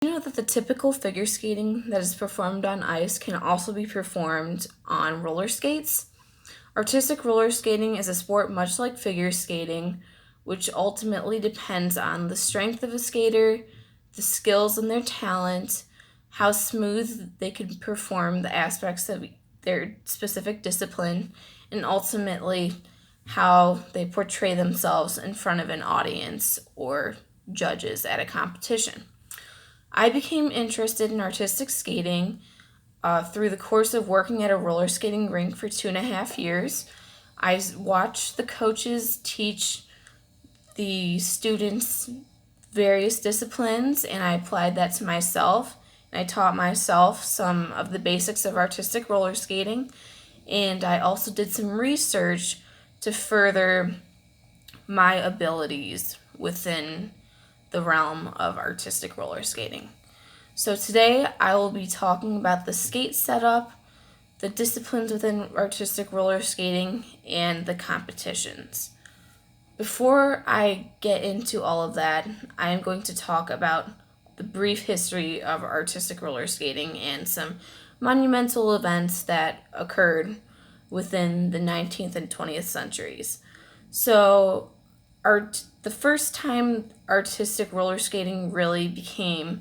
You know that the typical figure skating that is performed on ice can also be performed on roller skates? Artistic roller skating is a sport much like figure skating, which ultimately depends on the strength of a skater, the skills and their talent, how smooth they can perform the aspects of their specific discipline, and ultimately how they portray themselves in front of an audience or judges at a competition. I became interested in artistic skating through the course of working at a roller skating rink for 2.5 years. I watched the coaches teach the students various disciplines, and I applied that to myself. And I taught myself some of the basics of artistic roller skating, and I also did some research to further my abilities within the realm of artistic roller skating. So today I will be talking about the skate setup, the disciplines within artistic roller skating, and the competitions. Before I get into all of that, I am going to talk about the brief history of artistic roller skating and some monumental events that occurred within the 19th and 20th centuries. So, the first time artistic roller skating really became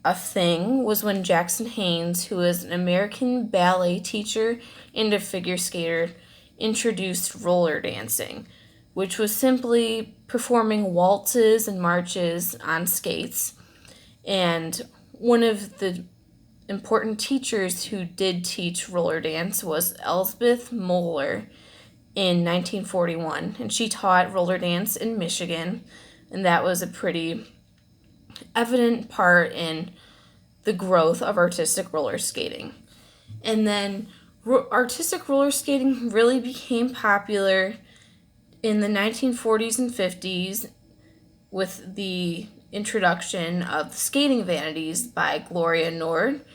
a thing was when Jackson Haynes, who is an American ballet teacher and a figure skater, introduced roller dancing, which was simply performing waltzes and marches on skates. And one of the important teachers who did teach roller dance was Elsbeth Moeller in 1941, and she taught roller dance in Michigan, and that was a pretty evident part in the growth of artistic roller skating. And then artistic roller skating really became popular in the 1940s and 50s with the introduction of the skating vanities by Gloria Nord,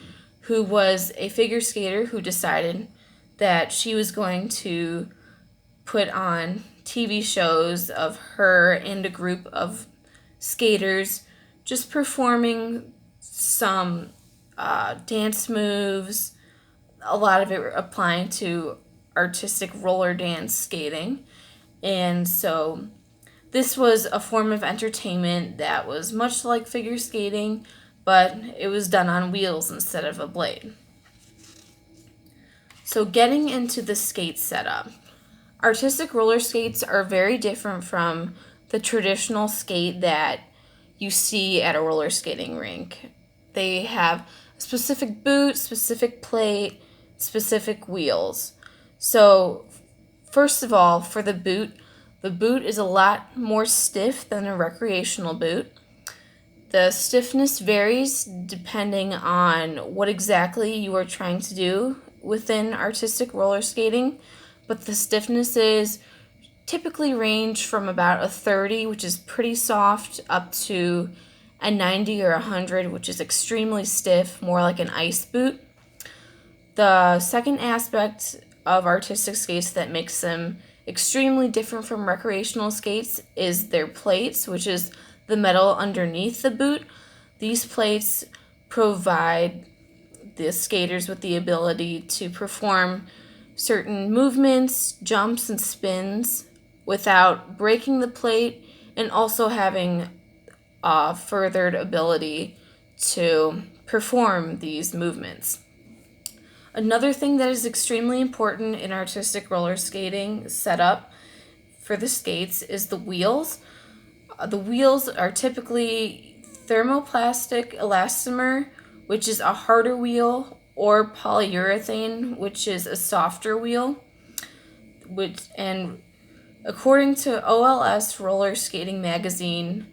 who was a figure skater who decided that she was going to put on TV shows of her and a group of skaters just performing some dance moves, a lot of it applying to artistic roller dance skating. And so this was a form of entertainment that was much like figure skating, but it was done on wheels instead of a blade. So, getting into the skate setup, artistic roller skates are very different from the traditional skate that you see at a roller skating rink. They have a specific boot, specific plate, specific wheels. So, first of all, for the boot is a lot more stiff than a recreational boot. The stiffness varies depending on what exactly you are trying to do within artistic roller skating, but the stiffnesses typically range from about a 30, which is pretty soft, up to a 90 or 100, which is extremely stiff, more like an ice boot. The second aspect of artistic skates that makes them extremely different from recreational skates is their plates, which is the metal underneath the boot. These plates provide the skaters with the ability to perform certain movements, jumps, and spins without breaking the plate, and also having a furthered ability to perform these movements. Another thing that is extremely important in artistic roller skating setup for the skates is the wheels. The wheels are typically thermoplastic elastomer, which is a harder wheel, or polyurethane, which is a softer wheel. And according to OLS Roller Skating Magazine,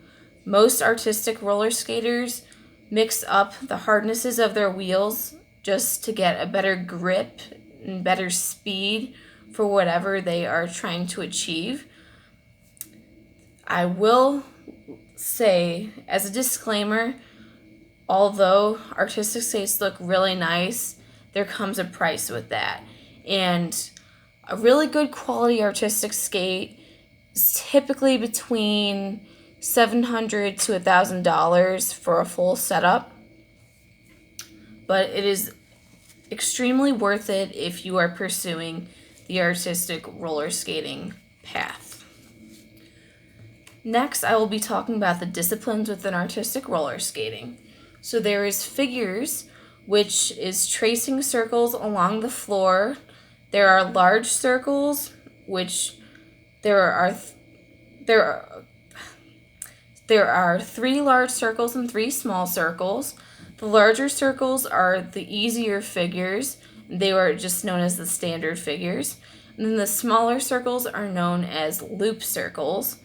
most artistic roller skaters mix up the hardnesses of their wheels just to get a better grip and better speed for whatever they are trying to achieve. I will say, as a disclaimer, although artistic skates look really nice, there comes a price with that. And a really good quality artistic skate is typically between $700 to $1,000 for a full setup, but it is extremely worth it if you are pursuing the artistic roller skating path. Next, I will be talking about the disciplines within artistic roller skating. So there is figures, which is tracing circles along the floor. There are large circles, which there are 3 large circles and 3 small circles. The larger circles are the easier figures. They are just known as the standard figures. And then the smaller circles are known as loop circles,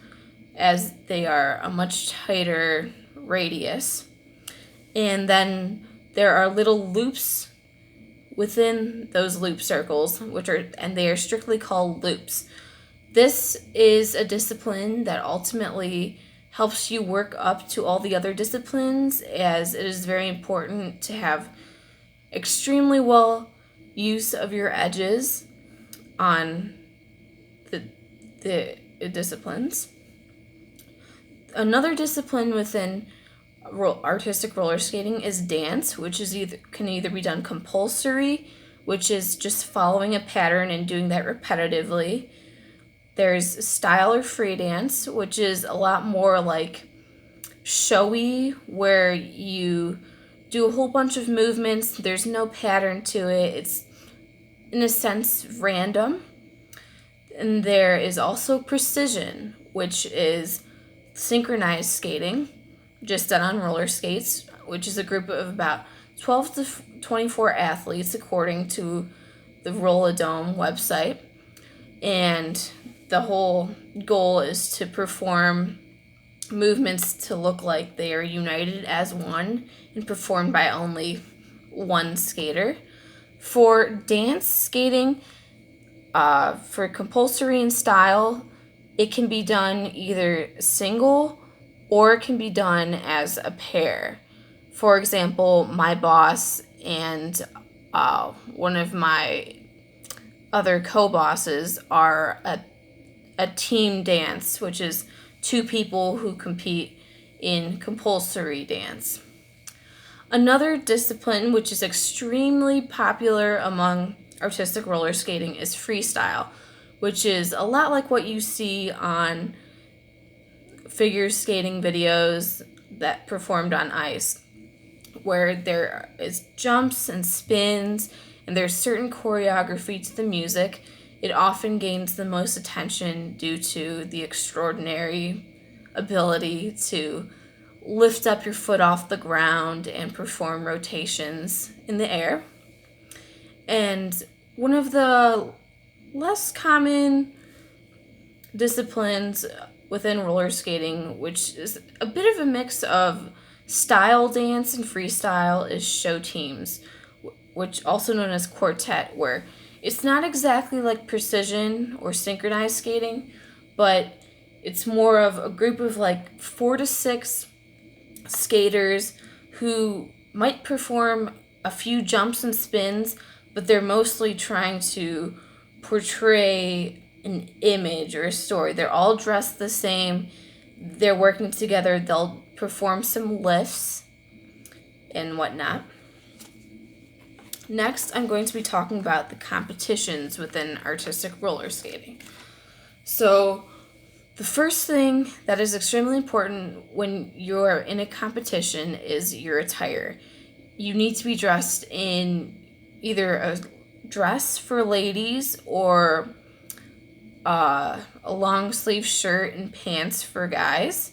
as they are a much tighter radius. And then there are little loops within those loop circles, and they are strictly called loops. This is a discipline that ultimately helps you work up to all the other disciplines, as it is very important to have extremely well use of your edges on the disciplines. Another discipline within artistic roller skating is dance, which can either be done compulsory, which is just following a pattern and doing that repetitively. There's style or free dance, which is a lot more like showy, where you do a whole bunch of movements. There's no pattern to it. It's, in a sense, random. And there is also precision, which is synchronized skating, just done on roller skates, which is a group of about 12 to 24 athletes, according to the Roll-A-Dome website. And the whole goal is to perform movements to look like they are united as one and performed by only one skater. For dance skating, for compulsory and style, it can be done either single or it can be done as a pair. For example, my boss and one of my other co-bosses are a team dance, which is 2 people who compete in compulsory dance. Another discipline which is extremely popular among artistic roller skating is freestyle, which is a lot like what you see on figure skating videos that performed on ice, where there is jumps and spins and there's certain choreography to the music. It often gains the most attention due to the extraordinary ability to lift up your foot off the ground and perform rotations in the air. And one of the less common disciplines within roller skating, which is a bit of a mix of style dance and freestyle, is show teams, which also known as quartet, where it's not exactly like precision or synchronized skating, but it's more of a group of like 4 to 6 skaters who might perform a few jumps and spins, but they're mostly trying to portray an image or a story. They're all dressed the same. They're working together. They'll perform some lifts and whatnot. Next, I'm going to be talking about the competitions within artistic roller skating. So, the first thing that is extremely important when you're in a competition is your attire. You need to be dressed in either a dress for ladies or a long sleeve shirt and pants for guys.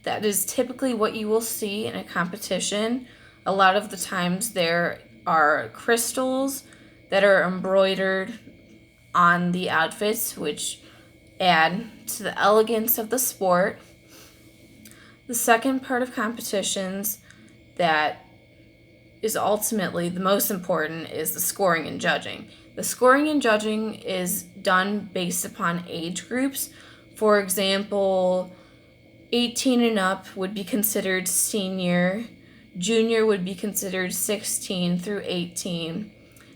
That is typically what you will see in a competition. A lot of the times there are crystals that are embroidered on the outfits, which add to the elegance of the sport. The second part of competitions that is ultimately the most important is the scoring and judging. The scoring and judging is done based upon age groups. For example, 18 and up would be considered senior, junior would be considered 16 through 18,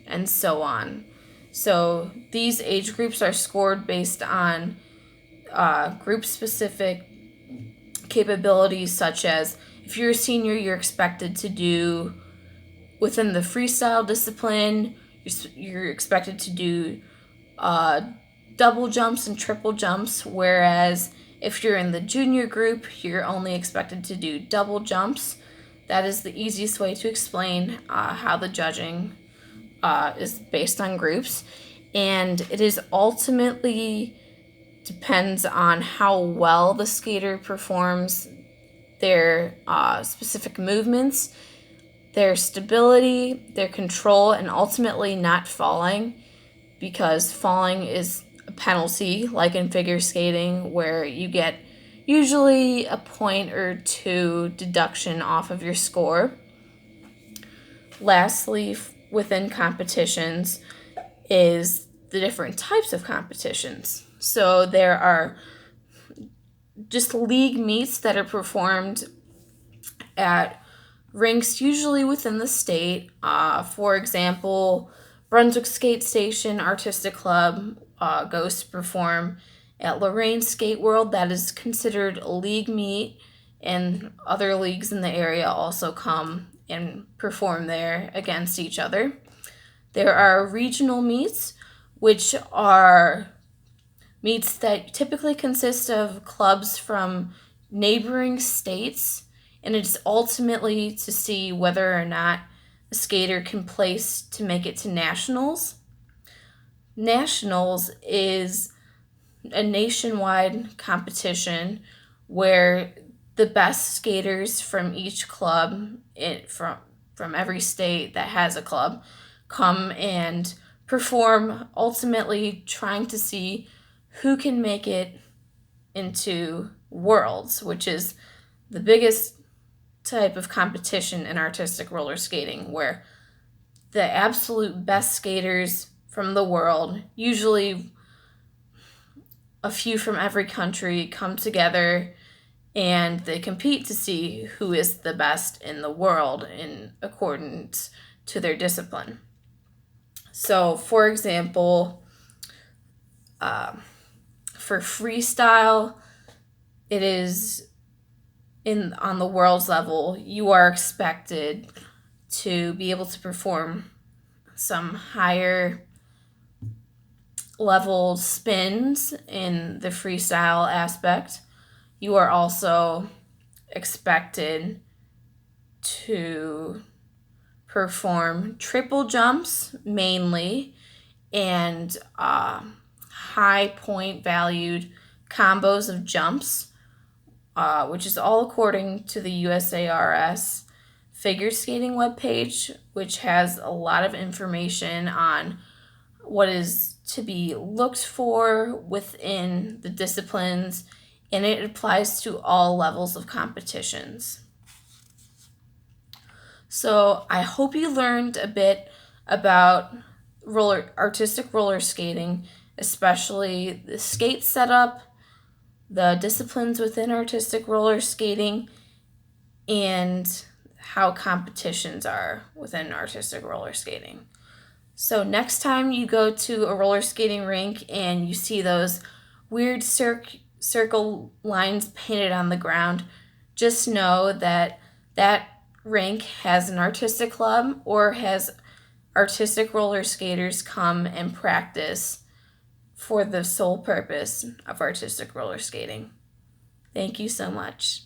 and so on. So these age groups are scored based on group-specific capabilities such as if you're a senior, you're expected to do within the freestyle discipline, you're expected to do double jumps and triple jumps, whereas if you're in the junior group, you're only expected to do double jumps. That is the easiest way to explain how the judging is based on groups. And it is ultimately depends on how well the skater performs their specific movements, their stability, their control, and ultimately not falling, because falling is a penalty, like in figure skating, where you get usually a point or two deduction off of your score. Lastly, within competitions is the different types of competitions. So there are just league meets that are performed at rinks usually within the state. For example, Brunswick Skate Station Artistic Club goes to perform at Lorraine Skate World. That is considered a league meet, and other leagues in the area also come and perform there against each other. There are regional meets, which are meets that typically consist of clubs from neighboring states, and it's ultimately to see whether or not a skater can place to make it to nationals. Nationals is a nationwide competition where the best skaters from each club from every state that has a club come and perform, ultimately trying to see who can make it into Worlds, which is the biggest type of competition in artistic roller skating, where the absolute best skaters from the world, usually a few from every country, come together and they compete to see who is the best in the world in accordance to their discipline. So, for example, for freestyle, it is on the world's level, you are expected to be able to perform some higher level spins in the freestyle aspect. You are also expected to perform triple jumps mainly, and high point valued combos of jumps, which is all according to the USARS figure skating webpage, which has a lot of information on what is to be looked for within the disciplines, and it applies to all levels of competitions. So I hope you learned a bit about artistic roller skating, especially the skate setup, the disciplines within artistic roller skating, and how competitions are within artistic roller skating. So next time you go to a roller skating rink and you see those weird circle lines painted on the ground, just know that that rink has an artistic club or has artistic roller skaters come and practice for the sole purpose of artistic roller skating. Thank you so much.